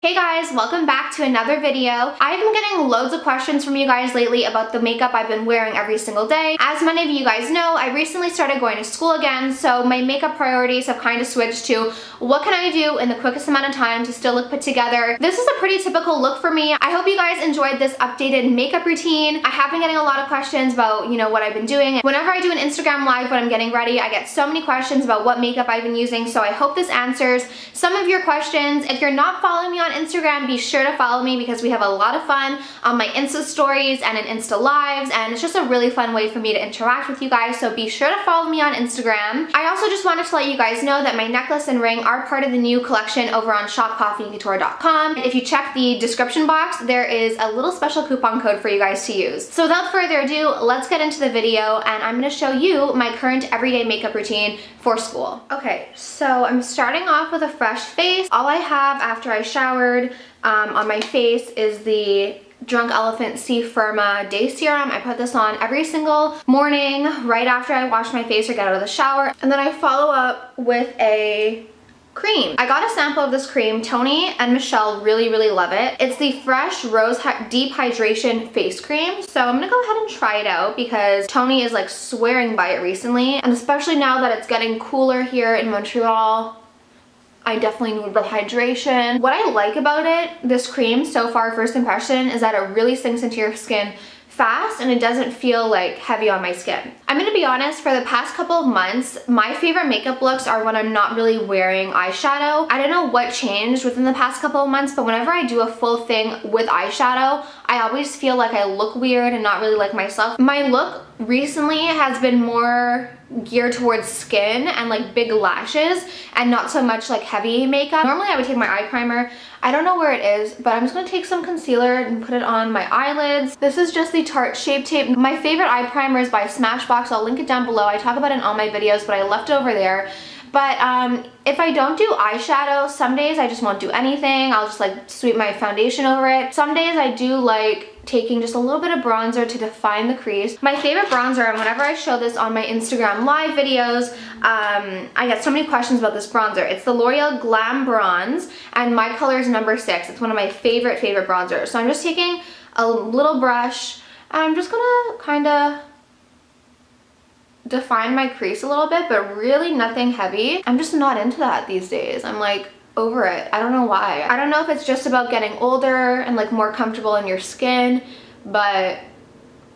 Hey guys, welcome back to another video. I've been getting loads of questions from you guys lately about the makeup I've been wearing every single day. As many of you guys know, I recently started going to school again, so my makeup priorities have kind of switched to what can I do in the quickest amount of time to still look put together. This is a pretty typical look for me. I hope you guys enjoyed this updated makeup routine. I have been getting a lot of questions about, what I've been doing. Whenever I do an Instagram live when I'm getting ready, I get so many questions about what makeup I've been using, so I hope this answers some of your questions. If you're not following me on Instagram, be sure to follow me because we have a lot of fun on my Insta stories and in Insta lives, and it's just a really fun way for me to interact with you guys, so be sure to follow me on Instagram. I also just wanted to let you guys know that my necklace and ring are part of the new collection over on shopcoffeeandcouture.com. If you check the description box, there is a little special coupon code for you guys to use. So without further ado, let's get into the video, and I'm going to show you my current everyday makeup routine for school. Okay, so I'm starting off with a fresh face. All I have after I showered on my face is the Drunk Elephant C Firma Day Serum. I put this on every single morning right after I wash my face or get out of the shower. And then I follow up with a cream. I got a sample of this cream. Tony and Michelle really love it. It's the Fresh Rose Deep Hydration Face Cream. So I'm gonna go ahead and try it out because Tony is like swearing by it recently. And especially now that it's getting cooler here in Montreal, I definitely need the hydration. What I like about it, this cream, so far first impression, is that it really sinks into your skin fast and it doesn't feel like heavy on my skin. I'm gonna be honest, for the past couple of months, my favorite makeup looks are when I'm not really wearing eyeshadow. I don't know what changed within the past couple of months, but whenever I do a full thing with eyeshadow, I always feel like I look weird and not really like myself. My look recently has been more geared towards skin and like big lashes and not so much like heavy makeup. Normally I would take my eye primer. I don't know where it is, but I'm just gonna take some concealer and put it on my eyelids. This is just the Tarte Shape Tape. My favorite eye primer is by Smashbox. I'll link it down below. I talk about it in all my videos, but I left it over there. But if I don't do eyeshadow, some days I just won't do anything. I'll just like sweep my foundation over it. Some days I do like taking just a little bit of bronzer to define the crease. My favorite bronzer, and whenever I show this on my Instagram live videos, I get so many questions about this bronzer. It's the L'Oreal Glam Bronze, and my color is number 6. It's one of my favorite bronzers. So I'm just taking a little brush, and I'm just gonna kind of define my crease a little bit, but really nothing heavy. I'm just not into that these days. I'm like over it. I don't know why. I don't know if it's just about getting older and like more comfortable in your skin, but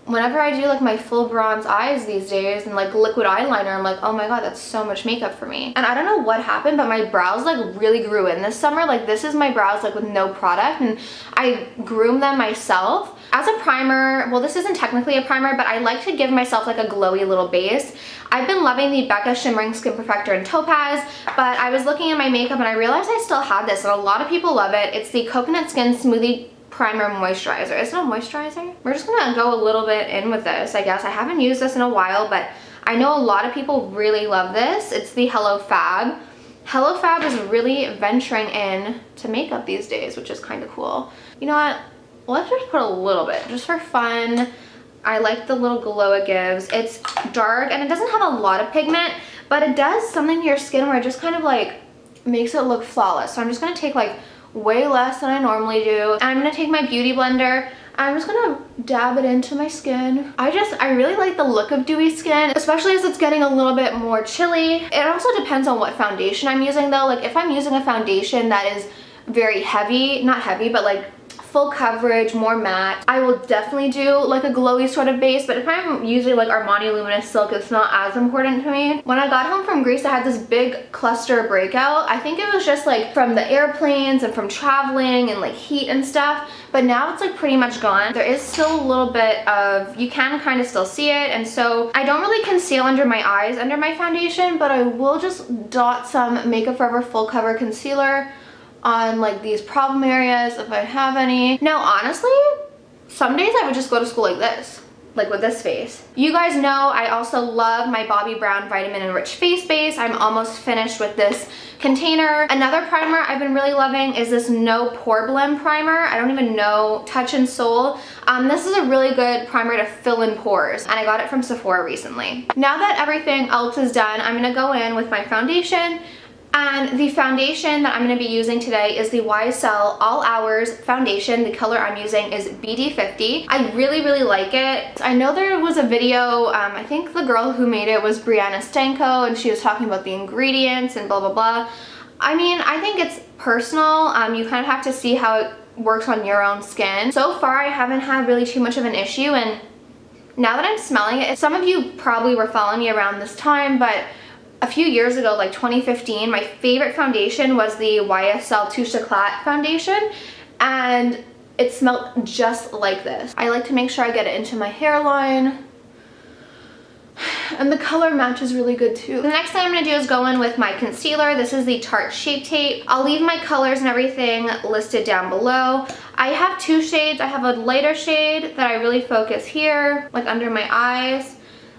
whenever I do like my full bronze eyes these days and like liquid eyeliner, I'm like, oh my god, that's so much makeup for me. And I don't know what happened, but my brows like really grew in this summer. Like this is my brows like with no product, and I groomed them myself. As a primer, well, this isn't technically a primer, but I like to give myself like a glowy little base. I've been loving the Becca Shimmering Skin Perfector in Topaz, but I was looking at my makeup and I realized I still had this, and a lot of people love it. It's the Coconut Skin Smoothie Primer Moisturizer. Is it a moisturizer? We're just gonna go a little bit in with this, I guess. I haven't used this in a while, but I know a lot of people really love this. It's the Hello Fab. Hello Fab is really venturing in to makeup these days, which is kind of cool. You know what? Let's just put a little bit, just for fun. I like the little glow it gives. It's dark and it doesn't have a lot of pigment, but it does something to your skin where it just kind of like makes it look flawless. So I'm just gonna take like way less than I normally do. And I'm gonna take my beauty blender. I'm just gonna dab it into my skin. I really like the look of dewy skin, especially as it's getting a little bit more chilly. It also depends on what foundation I'm using though. Like if I'm using a foundation that is very heavy, not heavy, but like full coverage, more matte, I will definitely do like a glowy sort of base. But if I'm using like Armani Luminous Silk, it's not as important to me. When I got home from Greece, I had this big cluster breakout. I think it was just like from the airplanes and from traveling and like heat and stuff, but now it's like pretty much gone. There is still a little bit of, you can kind of still see it, and so I don't really conceal under my eyes under my foundation, but I will just dot some Makeup Forever Full Cover Concealer on like these problem areas if I have any. Now honestly, some days I would just go to school like this, like with this face. You guys know I also love my Bobbi Brown Vitamin Enriched Face Base. I'm almost finished with this container. Another primer I've been really loving is this No Pore Blem primer. I don't even know, Touch and Soul. This is a really good primer to fill in pores, and I got it from Sephora recently. Now that everything else is done, I'm gonna go in with my foundation And the foundation that I'm going to be using today is the YSL All Hours foundation. The color I'm using is BD50. I really, really like it. I know there was a video, I think the girl who made it was Brianna Stanko, and she was talking about the ingredients and blah, blah, blah. I mean, I think it's personal. You kind of have to see how it works on your own skin. So far, I haven't had really too much of an issue, and now that I'm smelling it, some of you probably were following me around this time, but a few years ago, like 2015, my favorite foundation was the YSL Touche Eclat foundation, and it smelled just like this. I like to make sure I get it into my hairline, and the color matches really good too. The next thing I'm going to do is go in with my concealer. This is the Tarte Shape Tape. I'll leave my colors and everything listed down below. I have two shades. I have a lighter shade that I really focus here, like under my eyes,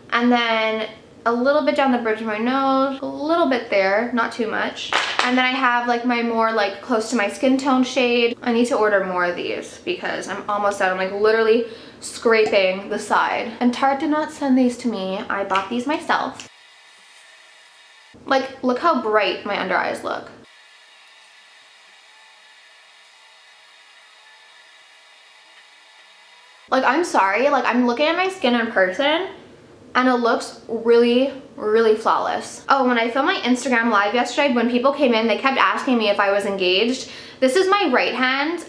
and then a little bit down the bridge of my nose, a little bit there, not too much. And then I have like my more like close to my skin tone shade. I need to order more of these because I'm almost out. I'm like literally scraping the side. And Tarte did not send these to me. I bought these myself. Like, look how bright my under eyes look. Like, I'm sorry, like I'm looking at my skin in person and it looks really, really flawless. Oh, when I filmed my Instagram live yesterday, when people came in, they kept asking me if I was engaged. This is my right hand.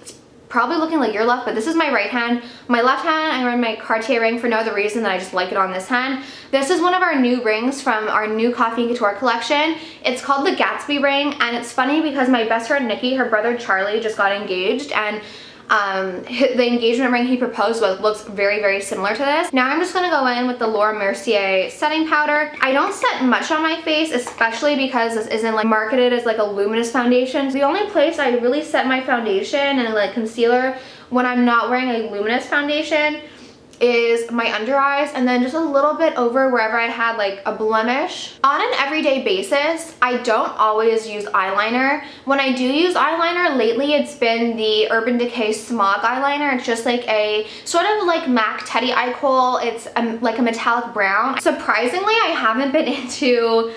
It's probably looking like your left, but this is my right hand. My left hand, I wear my Cartier ring for no other reason than I just like it on this hand. This is one of our new rings from our new Coffee and Couture collection. It's called the Gatsby ring, and it's funny because my best friend Nikki, her brother Charlie, just got engaged, and the engagement ring he proposed with looks very, very similar to this. Now I'm just going to go in with the Laura Mercier setting powder. I don't set much on my face, especially because this isn't like marketed as like a luminous foundation. The only place I really set my foundation and like concealer when I'm not wearing a luminous foundation is my under eyes, and then just a little bit over wherever I had like a blemish. On an everyday basis, I don't always use eyeliner. When I do use eyeliner, lately it's been the Urban Decay Smog eyeliner. It's just like a sort of like MAC Teddy Eye Kohl. It's like a metallic brown. Surprisingly, I haven't been into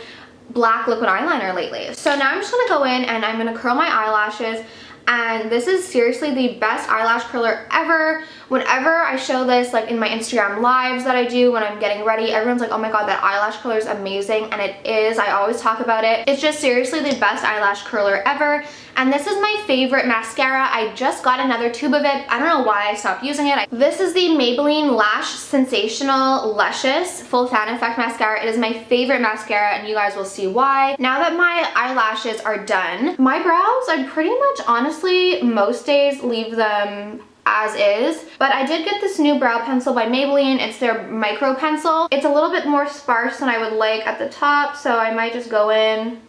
black liquid eyeliner lately. So now I'm just gonna go in and I'm gonna curl my eyelashes. And this is seriously the best eyelash curler ever. Whenever I show this like in my Instagram lives that I do when I'm getting ready, everyone's like, oh my god, that eyelash curler is amazing, and it is. I always talk about it. It's just seriously the best eyelash curler ever. And this is my favorite mascara. I just got another tube of it. I don't know why I stopped using it. This is the Maybelline Lash Sensational Luscious Full Fan Effect Mascara. It is my favorite mascara, and you guys will see why. Now that my eyelashes are done, my brows, I pretty much honestly most days leave them as is, but I did get this new brow pencil by Maybelline. It's their micro pencil. It's a little bit more sparse than I would like at the top, so I might just go in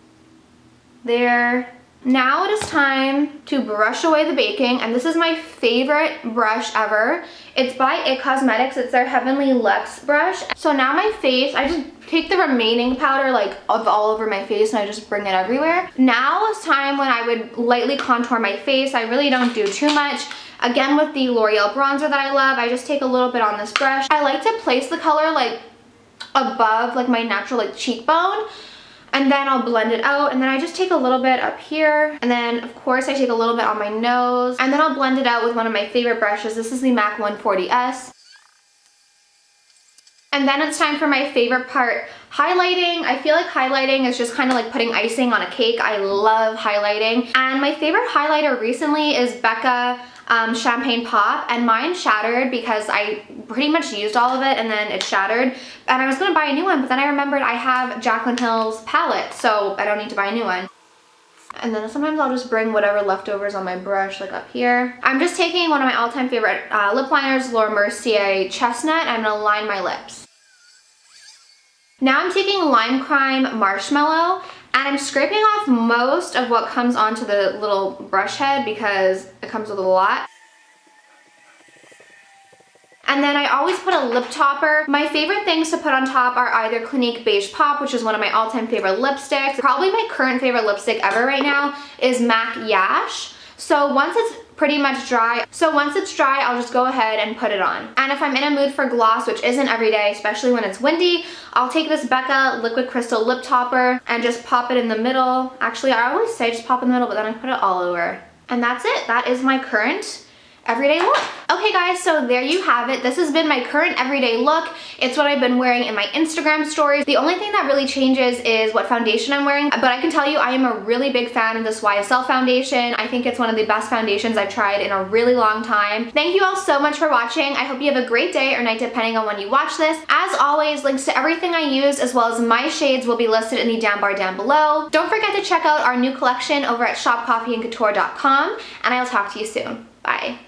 there. Now it is time to brush away the baking, and this is my favorite brush ever. It's by IT Cosmetics. It's their Heavenly Luxe brush. So now my face, I just take the remaining powder like all over my face and I just bring it everywhere. Now is time when I would lightly contour my face. I really don't do too much. Again, with the L'Oreal bronzer that I love, I just take a little bit on this brush. I like to place the color like above like my natural like cheekbone, and then I'll blend it out, and then I just take a little bit up here, and then of course I take a little bit on my nose, and then I'll blend it out with one of my favorite brushes. This is the MAC 140S. And then it's time for my favorite part, highlighting. I feel like highlighting is just kind of like putting icing on a cake. I love highlighting. And my favorite highlighter recently is Becca Champagne Pop, and mine shattered because I pretty much used all of it and then it shattered. And I was gonna buy a new one, but then I remembered I have Jaclyn Hill's palette, so I don't need to buy a new one. And then sometimes I'll just bring whatever leftovers on my brush, like up here. I'm just taking one of my all-time favorite lip liners, Laura Mercier Chestnut, and I'm gonna line my lips. Now I'm taking Lime Crime Marshmallow, and I'm scraping off most of what comes onto the little brush head because it comes with a lot. And then I always put a lip topper. My favorite things to put on top are either Clinique Beige Pop, which is one of my all-time favorite lipsticks. Probably my current favorite lipstick ever right now is MAC Yash. So once it's pretty much dry, I'll just go ahead and put it on. And if I'm in a mood for gloss, which isn't every day, especially when it's windy, I'll take this Becca Liquid Crystal Lip Topper and just pop it in the middle. Actually, I always say just pop in the middle, but then I put it all over. And that's it. That is my current everyday look. Okay guys, so there you have it. This has been my current everyday look. It's what I've been wearing in my Instagram stories. The only thing that really changes is what foundation I'm wearing, but I can tell you I am a really big fan of this YSL foundation. I think it's one of the best foundations I've tried in a really long time. Thank you all so much for watching. I hope you have a great day or night depending on when you watch this. As always, links to everything I use as well as my shades will be listed in the down bar down below. Don't forget to check out our new collection over at shopcoffeeandcouture.com, and I'll talk to you soon. Bye.